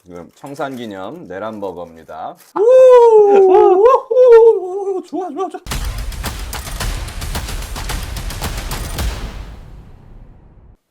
지금 청산기념 내란버거입니다. 좋아.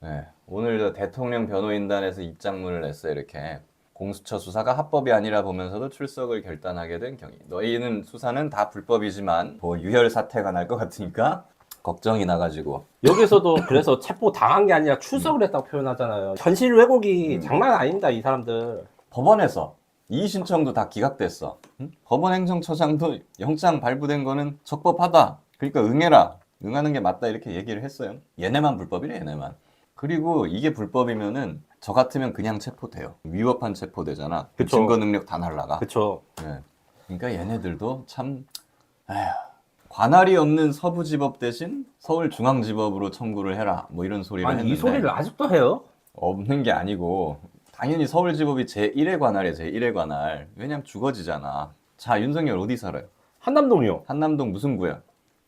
네, 오늘 저 대통령 변호인단에서 입장문을 냈어요. 이렇게 공수처 수사가 합법이 아니라 보면서도 출석을 결단하게 된 경위. 너희는 수사는 다 불법이지만 뭐 유혈 사태가 날 것 같으니까 걱정이 나가지고. 여기서도 그래서 체포 당한 게 아니라 출석을 했다고 표현하잖아요. 현실 왜곡이 장난 아닙니다, 이 사람들. 법원에서 이의 신청도 다 기각됐어. 응? 법원 행정처장도 영장 발부된 거는 적법하다. 그러니까 응해라. 응하는 게 맞다 이렇게 얘기를 했어요. 얘네만 불법이래, 얘네만. 그리고 이게 불법이면은 저 같으면 그냥 체포돼요. 위법한 체포되잖아. 그쵸. 증거 능력 다 날라가. 그쵸. 네. 그러니까 얘네들도 참 에휴, 관할이 없는 서부지법 대신 서울중앙지법으로 청구를 해라. 뭐 이런 소리를 아니, 했는데 이 소리를 아직도 해요? 없는 게 아니고 당연히 서울지법이 제1의 관할이에요. 제1의 관할. 왜냐면 주거지잖아. 자, 윤석열 어디 살아요? 한남동이요. 한남동 무슨 구야?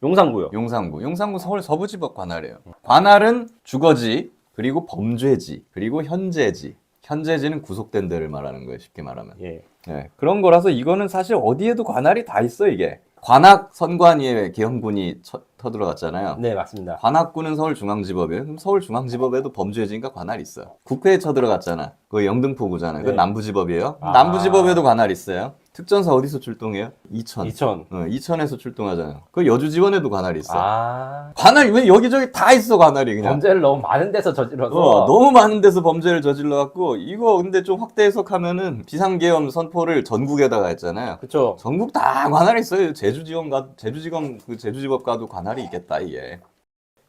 용산구요. 용산구. 용산구 서울 서부지법 관할이에요. 관할은 주거지, 그리고 범죄지, 그리고 현재지. 현재지는 구속된 데를 말하는 거예요. 쉽게 말하면. 예. 네, 그런 거라서 이거는 사실 어디에도 관할이 다 있어, 이게. 관악 선관위에 계엄군이 터들어갔잖아요. 네, 맞습니다. 관악구는 서울중앙지법이에요. 그럼 서울중앙지법에도 범죄지니까 관할이 있어요. 국회에 쳐들어갔잖아. 그거 영등포구잖아요. 그건 네. 남부지법이에요. 아. 남부지법에도 관할이 있어요. 특전사 어디서 출동해요? 이천. 이천. 이천에서 출동하잖아요. 그 여주지원에도 관할이 있어. 아. 관할 왜 여기저기 다 있어, 관할이 그냥. 범죄를 너무 많은 데서 저질러서. 너무 많은 데서 범죄를 저질러갖고 이거 근데 좀 확대 해석하면은 비상계엄 선포를 전국에다가 했잖아요. 그쵸. 전국 다 관할이 있어요. 제주지검 그 제주지법 가도 관할이 있겠다 이게.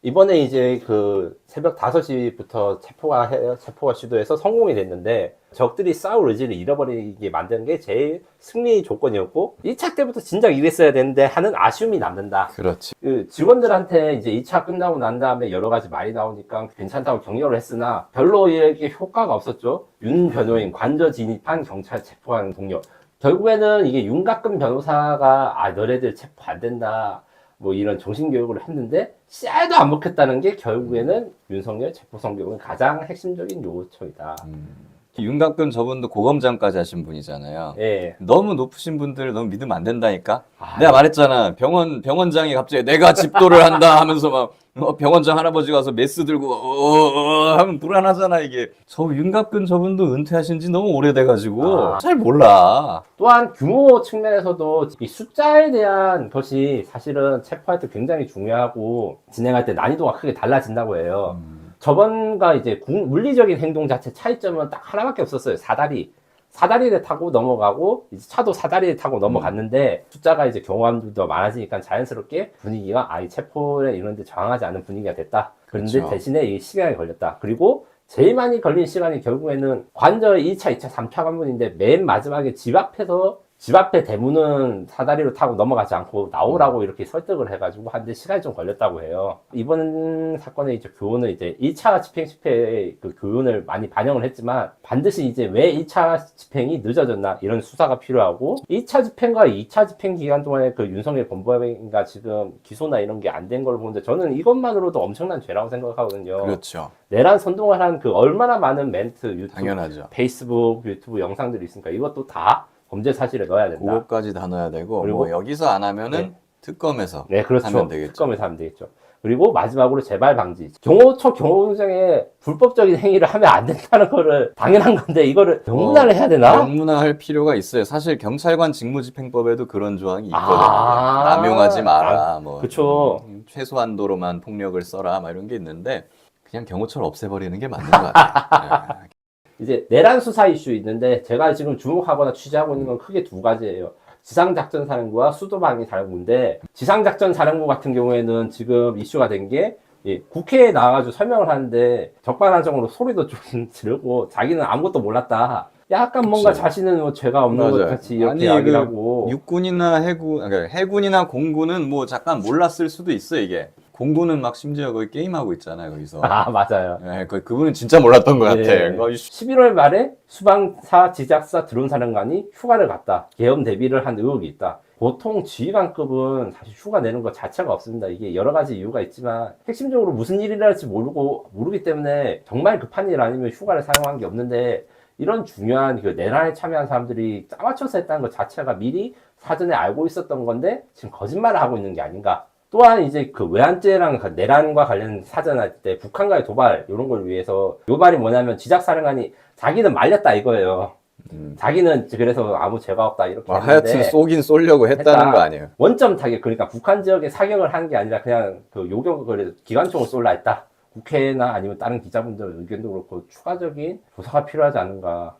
이번에 이제 그 새벽 5시부터 체포가 시도해서 성공이 됐는데 적들이 싸울 의지를 잃어버리게 만드는 게 제일 승리 조건이었고 1차 때부터 진작 이랬어야 되는데 하는 아쉬움이 남는다. 그렇지. 그 직원들한테 이제 2차 끝나고 난 다음에 여러 가지 말이 나오니까 괜찮다고 격려를 했으나 별로 이렇게 효과가 없었죠. 윤 변호인 관저 진입한 경찰 체포하는 동료. 결국에는 이게 윤곽근 변호사가 너네들 체포 안 된다. 뭐 이런 정신교육을 했는데 씨알도 안 먹혔다는 게 결국에는 윤석열 체포 성격은 가장 핵심적인 요청이다. 윤곽근 저분도 고검장까지 하신 분이잖아요. 예. 너무 높으신 분들 너무 믿으면 안 된다니까. 아, 내가 말했잖아. 병원장이 갑자기 내가 집도를 한다 하면서 막 병원장 할아버지 가서 메스 들고 하면 불안하잖아 이게. 저 윤곽근 저분도 은퇴하신 지 너무 오래돼가지고 잘 몰라. 또한 규모 측면에서도 이 숫자에 대한 것이 사실은 체포할 때 굉장히 중요하고 진행할 때 난이도가 크게 달라진다고 해요. 저번과 이제 물리적인 행동 자체 차이점은 딱 하나밖에 없었어요. 사다리를 타고 넘어가고 이제 차도 사다리를 타고 넘어갔는데 숫자가 이제 경호함도 많아지니까 자연스럽게 분위기가 이 체포에 이런 데 저항하지 않은 분위기가 됐다. 그런데 그렇죠. 대신에 이 시간이 걸렸다. 그리고 제일 많이 걸린 시간이 결국에는 관저 1차, 2차, 3차 관문인데 맨 마지막에 집 앞에 대문은 사다리로 타고 넘어가지 않고 나오라고 이렇게 설득을 해가지고 하는데 시간이 좀 걸렸다고 해요. 이번 사건의 이제 교훈은 이제 1차 집행 실패의 그 교훈을 많이 반영을 했지만 반드시 이제 왜 1차 집행이 늦어졌나 이런 수사가 필요하고 1차 집행과 2차 집행 기간 동안에 그 윤석열 범법인가 지금 기소나 이런 게 안 된 걸 보는데 저는 이것만으로도 엄청난 죄라고 생각하거든요. 그렇죠. 내란 선동을 한 그 얼마나 많은 멘트, 유튜브, 당연하죠. 페이스북, 유튜브 영상들이 있으니까 이것도 다 범죄 사실에 넣어야 된다. 그거까지 다 넣어야 되고 그리고 뭐 여기서 안 하면은 네. 특검에서 네, 그렇죠. 하면 되겠죠. 특검에서 하면 되겠죠. 그리고 마지막으로 재발 방지. 경호처 경호부장에 불법적인 행위를 하면 안 된다는 거를 당연한 건데 이거를 명문화를 해야 되나? 명문화할 필요가 있어요. 사실 경찰관 직무집행법에도 그런 조항이 있거든요. 아. 남용하지 마라. 뭐 그쵸. 최소한도로만 폭력을 써라. 막 이런 게 있는데 그냥 경호처를 없애버리는 게 맞는 것 같아요. 이제 내란 수사 이슈 있는데 제가 지금 주목하거나 취재하고 있는 건 크게 두 가지예요. 지상작전사령부와 수도방위사령부인데 지상작전사령부 같은 경우에는 지금 이슈가 된 게 국회에 나와가지고 설명을 하는데 적반하장으로 소리도 좀 지르고 자기는 아무것도 몰랐다. 약간 뭔가 그치. 자신은 뭐 죄가 없는 것 맞아요. 같이 이렇게 아니, 이야기를 하고 육군이나 해군이나 공군은 뭐 잠깐 몰랐을 수도 있어 이게. 공군은 막 심지어 거의 게임하고 있잖아요 거기서. 맞아요. 네, 그분은 진짜 몰랐던 것 같아. 11월 말에 수방사 지작사 드론사령관이 휴가를 갔다. 계엄 대비를 한 의혹이 있다. 보통 지휘관급은 사실 휴가 내는 것 자체가 없습니다. 이게 여러 가지 이유가 있지만 핵심적으로 무슨 일이라 할지 모르기 때문에 정말 급한 일 아니면 휴가를 사용한 게 없는데 이런 중요한 그 내란에 참여한 사람들이 짜맞춰서 했다는 것 자체가 미리 사전에 알고 있었던 건데 지금 거짓말을 하고 있는 게 아닌가. 또한 이제 그 외환죄랑 내란과 관련 사전할 때 북한과의 도발 이런 걸 위해서 요 말이 뭐냐면 지작사령관이 자기는 말렸다 이거예요. 자기는 그래서 아무 죄가 없다 이렇게 했는데 하여튼 쏘긴 쏘려고 했다는 거 아니에요. 원점 타격 그러니까 북한 지역에 사격을 한 게 아니라 그냥 그 요격을 기관총을 쏠라 했다. 국회나 아니면 다른 기자분들 의견도 그렇고 추가적인 조사가 필요하지 않은가.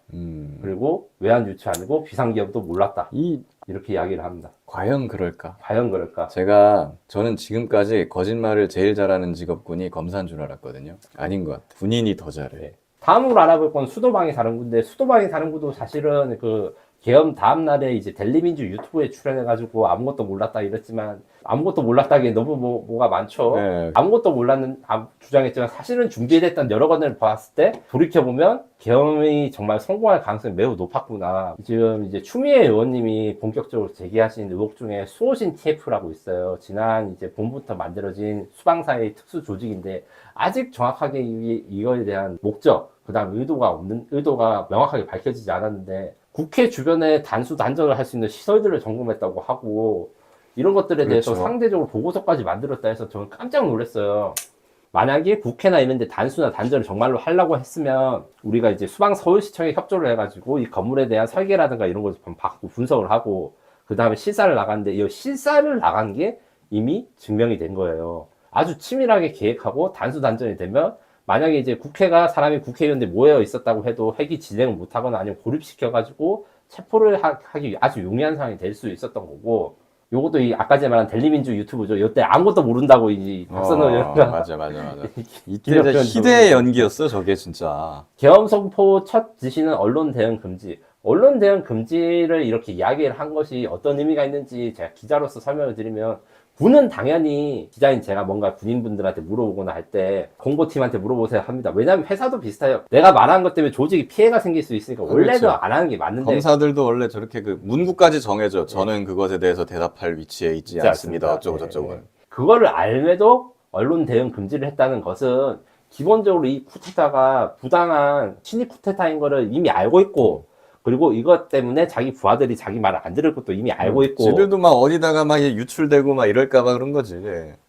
그리고 외환 유치 아니고 비상기업도 몰랐다. 이렇게 이야기를 합니다. 과연 그럴까? 과연 그럴까? 저는 지금까지 거짓말을 제일 잘하는 직업군이 검사인 줄 알았거든요. 아닌 것 같아. 군인이 더 잘해. 네. 다음으로 알아볼 건 수도방위 사령부인데 수도방위 사령부도 사실은 그 계엄 다음 날에 이제 델리민주 유튜브에 출연해가지고 아무것도 몰랐다 이랬지만 아무것도 몰랐다기에 너무 뭐가 많죠. 네. 아무것도 몰랐는 주장했지만 사실은 준비됐던 여러 건을 봤을 때 돌이켜보면 계엄이 정말 성공할 가능성이 매우 높았구나. 지금 이제 추미애 의원님이 본격적으로 제기하신 의혹 중에 수호신 TF라고 있어요. 지난 이제 봄부터 만들어진 수방사의 특수 조직인데 아직 정확하게 이거에 대한 목적, 그다음 의도가 명확하게 밝혀지지 않았는데 국회 주변에 단전을 할 수 있는 시설들을 점검했다고 하고 이런 것들에 대해서 그렇죠. 상대적으로 보고서까지 만들었다 해서 저는 깜짝 놀랐어요. 만약에 국회나 이런 데 단전을 정말로 하려고 했으면 우리가 이제 수방 서울시청에 협조를 해가지고 이 건물에 대한 설계라든가 이런 걸 받고 분석을 하고 그 다음에 실사를 나갔는데 이 실사를 나간 게 이미 증명이 된 거예요. 아주 치밀하게 계획하고 단전이 되면 만약에 이제 사람이 국회의원들 모여 있었다고 해도 회기 진행을 못하거나 아니면 고립시켜가지고 체포를 하기 아주 용이한 상황이 될 수 있었던 거고, 요것도 아까 전에 말한 델리민주 유튜브죠. 이때 아무것도 모른다고 박선호 의원가 맞아. 이때 진짜 희대의 연기였어, 저게 진짜. 계엄 선포 첫 지시는 언론 대응 금지. 언론 대응 금지를 이렇게 이야기를 한 것이 어떤 의미가 있는지 제가 기자로서 설명을 드리면 군은 당연히 기자인 제가 뭔가 군인분들한테 물어보거나 할 때 공보팀한테 물어보세요 합니다. 왜냐하면 회사도 비슷해요. 내가 말한 것 때문에 조직이 피해가 생길 수 있으니까 원래도 그렇죠. 안 하는 게 맞는데 검사들도 원래 저렇게 그 문구까지 정해져. 저는 그것에 대해서 대답할 위치에 있지 않습니다. 어쩌고 저쩌고. 그거를 알매도 언론 대응 금지를 했다는 것은 기본적으로 이 쿠데타가 부당한 친위 쿠데타인 거를 이미 알고 있고 그리고 이것 때문에 자기 부하들이 자기 말을 안 들을 것도 이미 알고 있고 지들도 막 어디다가 막 유출되고 막 이럴까봐 그런 거지.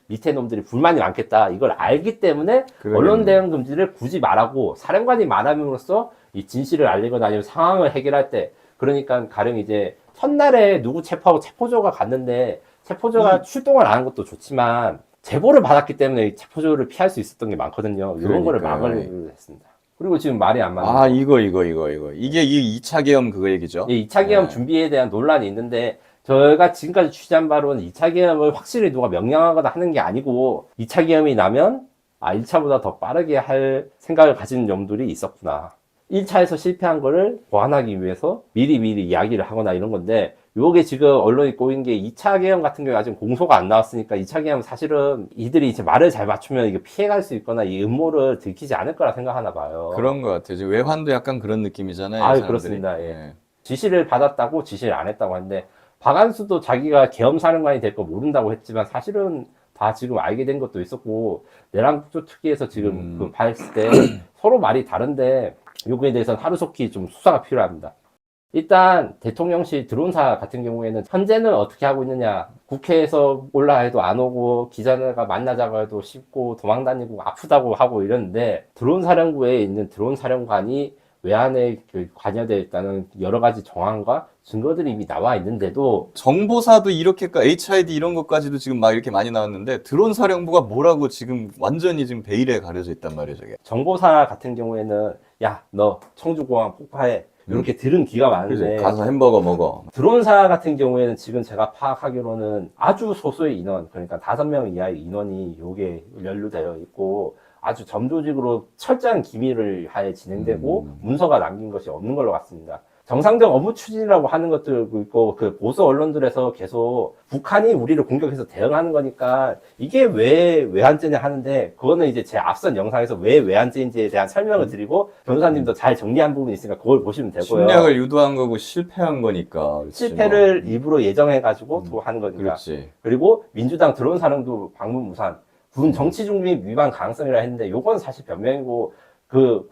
밑에 놈들이 불만이 많겠다 이걸 알기 때문에 그러겠네. 언론 대응 금지를 굳이 말하고 사령관이 말함으로써 이 진실을 알리거나 아니면 상황을 해결할 때 그러니까 가령 이제 첫날에 누구 체포하고 체포조가 갔는데 체포조가 출동을 안 한 것도 좋지만 제보를 받았기 때문에 체포조를 피할 수 있었던 게 많거든요. 이런 거를 막으려고 했습니다. 그리고 지금 말이 안 맞는 이거. 이게 이 2차 계엄 그거 얘기죠? 이 2차 계엄 준비에 대한 논란이 있는데 저희가 지금까지 취재한 바로는 2차 계엄을 확실히 누가 명령하거나 하는 게 아니고 2차 계엄이 나면 1차보다 더 빠르게 할 생각을 가진 놈들이 있었구나. 1차에서 실패한 거를 보완하기 위해서 미리 이야기를 하거나 이런 건데 요게 지금 언론이 꼬인 게 2차 계엄 같은 경우에 아직 공소가 안 나왔으니까 2차 계엄 사실은 이들이 이제 말을 잘 맞추면 이게 피해갈 수 있거나 이 음모를 들키지 않을 거라 생각하나 봐요. 그런 것 같아요. 지금 외환도 약간 그런 느낌이잖아요. 사람들이. 그렇습니다. 예. 지시를 받았다고 지시를 안 했다고 하는데 박안수도 자기가 계엄사령관이 될 거 모른다고 했지만 사실은 다 지금 알게 된 것도 있었고 내란 국조특위에서 지금 그 봤을 때 서로 말이 다른데 요거에 대해서는 하루속히 좀 수사가 필요합니다. 일단 대통령실 드론사 같은 경우에는 현재는 어떻게 하고 있느냐 국회에서 올라해도 안 오고 기자가 만나자고 해도 쉽고 도망다니고 아프다고 하고 이러는데 드론사령부에 있는 드론사령관이 외환에 관여되어 있다는 여러 가지 정황과 증거들이 이미 나와 있는데도 정보사도 이렇게까 HID 이런 것까지도 지금 막 이렇게 많이 나왔는데 드론 사령부가 뭐라고 지금 완전히 지금 베일에 가려져 있단 말이에요, 저게. 정보사 같은 경우에는 야, 너 청주공항 폭파해 이렇게 들은 귀가 많은데 가서 햄버거 먹어. 드론사 같은 경우에는 지금 제가 파악하기로는 아주 소수의 인원, 그러니까 5명 이하의 인원이 요게 연루되어 있고 아주 점조직으로 철저한 기밀을 하에 진행되고 문서가 남긴 것이 없는 걸로 같습니다. 정상적 업무 추진이라고 하는 것들도 있고 그 보수 언론들에서 계속 북한이 우리를 공격해서 대응하는 거니까 이게 왜 외환죄냐 하는데 그거는 이제 제 앞선 영상에서 왜 외환죄인지에 대한 설명을 드리고 변호사님도 잘 정리한 부분이 있으니까 그걸 보시면 되고요. 침략을 유도한 거고 실패한 거니까. 실패를 일부러 예정해가지고 또 하는 거니까. 그렇지. 그리고 민주당 드론사령도 방문 무산. 군 정치 중립 위반 가능성이라 했는데 요건 사실 변명이고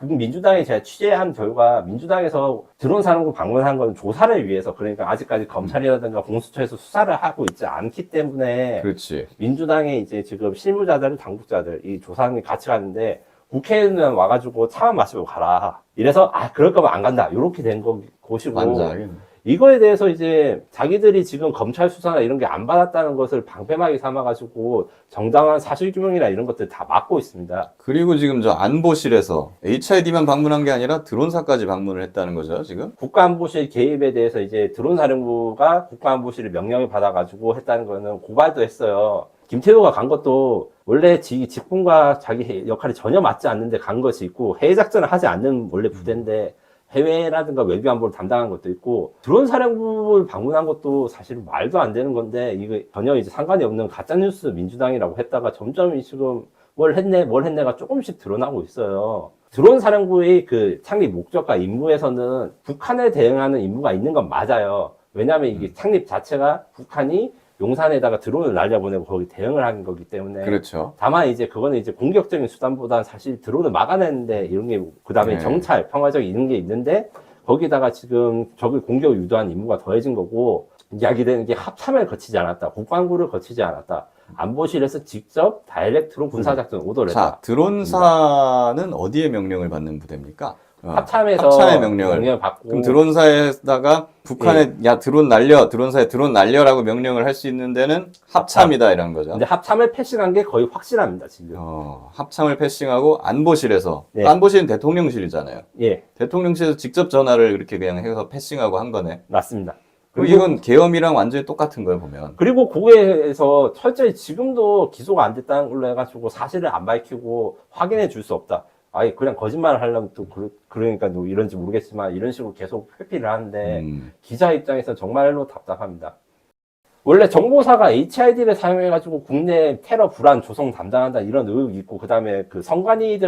민주당이 제가 취재한 결과 민주당에서 드론 사령부 방문한 건 조사를 위해서 그러니까 아직까지 검찰이라든가 공수처에서 수사를 하고 있지 않기 때문에 그렇지. 민주당의 이제 지금 실무자들, 당국자들 이 조사관이 같이 가는데 국회의원 와가지고 차만 마시고 가라. 이래서 그럴 거면 안 간다. 이렇게 된 것이고 완전. 이거에 대해서 이제 자기들이 지금 검찰 수사나 이런 게 안 받았다는 것을 방패막이 삼아가지고 정당한 사실규명이나 이런 것들 다 막고 있습니다. 그리고 지금 저 안보실에서 HID만 방문한 게 아니라 드론사까지 방문을 했다는 거죠, 지금? 국가안보실 개입에 대해서 이제 드론사령부가 국가안보실의 명령을 받아가지고 했다는 거는 고발도 했어요. 김태호가 간 것도 원래 직분과 자기 역할이 전혀 맞지 않는데 간 것이 있고 해외 작전을 하지 않는 원래 부대인데 해외라든가 외교 안보를 담당한 것도 있고 드론 사령부를 방문한 것도 사실 말도 안 되는 건데 이거 전혀 이제 상관이 없는 가짜뉴스 민주당이라고 했다가 점점 지금 뭘 했네가 조금씩 드러나고 있어요. 드론 사령부의 그 창립 목적과 임무에서는 북한에 대응하는 임무가 있는 건 맞아요. 왜냐하면 이게 창립 자체가 북한이 용산에다가 드론을 날려보내고 거기 대응을 하는 거기 때문에. 그렇죠. 다만 이제 그거는 이제 공격적인 수단보다는 사실 드론을 막아내는데 이런 게, 그 다음에 네. 정찰, 평화적인 이런 게 있는데 거기다가 지금 적을 공격을 유도한 임무가 더해진 거고 이야기되는 게 합참을 거치지 않았다. 국방부를 거치지 않았다. 안보실에서 직접 다이렉트로 군사작전 오더를 했다. 자, 드론사는 어디에 명령을 받는 부대입니까? 합참에서 합참의 명령을 받고. 그럼 드론사에다가 북한에 야 드론 날려, 드론사에 드론 날려라고 명령을 할 수 있는 데는 합참이다 이런 거죠. 근데 합참을 패싱한 게 거의 확실합니다 지금. 합참을 패싱하고 안보실에서 네. 안보실은 대통령실이잖아요. 예, 대통령실에서 직접 전화를 이렇게 그냥 해서 패싱하고 한 거네. 맞습니다. 그리고 이건 계엄이랑 완전히 똑같은 거예요 보면. 그리고 거기에서 철저히 지금도 기소가 안 됐다는 걸로 해가지고 사실을 안 밝히고 확인해 줄 수 없다. 아예 그냥 거짓말을 하려면 또 그러니까 뭐 이런지 모르겠지만 이런 식으로 계속 회피를 하는데 기자 입장에서 정말로 답답합니다. 원래 정보사가 HID를 사용해가지고 국내 테러 불안 조성 담당한다 이런 의혹이 있고 그 다음에 그 성관이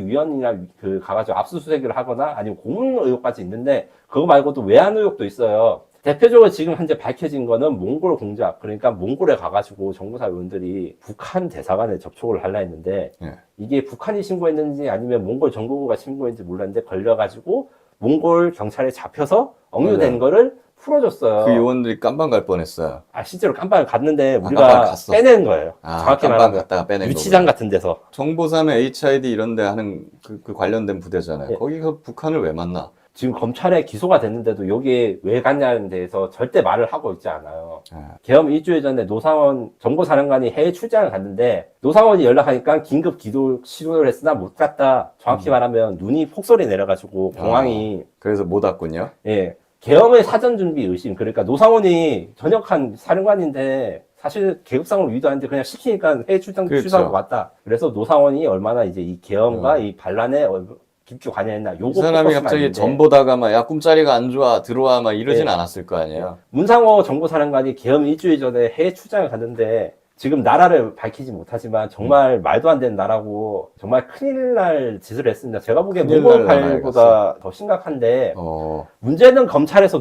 위원이나 그 가가지고 압수수색을 하거나 아니면 고문 의혹까지 있는데 그거 말고도 외환 의혹도 있어요. 대표적으로 지금 현재 밝혀진 거는 몽골 공작, 그러니까 몽골에 가가지고 정보사 요원들이 북한 대사관에 접촉을 하려 했는데 네. 이게 북한이 신고했는지 아니면 몽골 정보부가 신고했는지 몰랐는데 걸려가지고 몽골 경찰에 잡혀서 억류된 거를 풀어줬어요. 그 요원들이 깜방 갈 뻔했어요. 실제로 깜빵을 갔는데 깜빵을 우리가 갔어. 빼낸 거예요. 정확히 깜방 말하면 갔다가 빼낸 유치장 거구나. 같은 데서. 정보사면 HID 이런 데 하는 그 관련된 부대잖아요. 예. 거기서 북한을 왜 만나? 지금 검찰에 기소가 됐는데도 여기에 왜 갔냐는 데에서 절대 말을 하고 있지 않아요. 예. 계엄 일주일 전에 노상원 정보사령관이 해외 출장을 갔는데 노상원이 연락하니까 긴급 기도 시도를 했으나 못 갔다. 정확히 말하면 눈이 폭설이 내려가지고 공항이 그래서 못 왔군요. 예 계엄의 사전 준비 의심. 그러니까 노상원이 전역한 사령관인데 사실 계급상으로 위도하는데 그냥 시키니까 해외 출장 그렇죠. 취소하고 왔다. 그래서 노상원이 얼마나 이제 이 계엄과 이 반란에 깊게 관여했나. 요거 이 사람이 포커스만 갑자기 있는데. 전 보다가 막 야 꿈자리가 안 좋아 들어와 막 이러진 예. 않았을 거 아니에요. 문상호 정보사령관이 계엄 일주일 전에 해외 출장을 갔는데 지금 나라를 밝히지 못하지만 정말 말도 안 되는 나라고 정말 큰일 날 짓을 했습니다. 제가 보기엔 큰일 몽골 날 나라에 파일보다 더 심각한데 문제는 검찰에서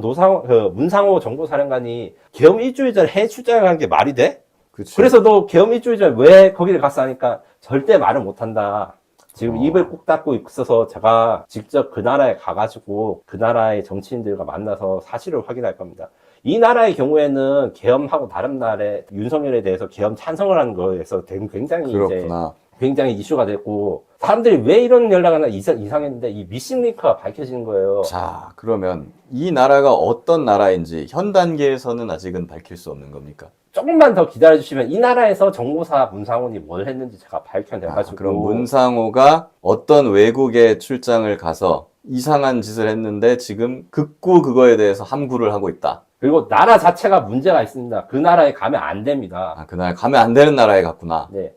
문상호 정보사령관이 계엄 일주일 전에 해외 출장을 간 게 말이 돼? 그치. 그래서 너 계엄 일주일 전에 왜 거기를 갔어 하니까 절대 말을 못한다. 지금 입을 꾹 닫고 있어서 제가 직접 그 나라에 가가지고 그 나라의 정치인들과 만나서 사실을 확인할 겁니다. 이 나라의 경우에는 계엄하고 다른 나라의 윤석열에 대해서 계엄 찬성을 하는 거에서 굉장히 그렇구나. 굉장히 이슈가 됐고 사람들이 왜 이런 연락을 하나 이상했는데 이 미싱 링크가 밝혀지는 거예요. 자, 그러면 이 나라가 어떤 나라인지 현 단계에서는 아직은 밝힐 수 없는 겁니까? 조금만 더 기다려주시면 이 나라에서 정보사 문상훈이 뭘 했는지 제가 밝혀내가지고 그럼 문상호가 어떤 외국에 출장을 가서 이상한 짓을 했는데 지금 극구 그거에 대해서 함구를 하고 있다. 그리고 나라 자체가 문제가 있습니다. 그 나라에 가면 안 됩니다. 그 나라에 가면 안 되는 나라에 갔구나. 네.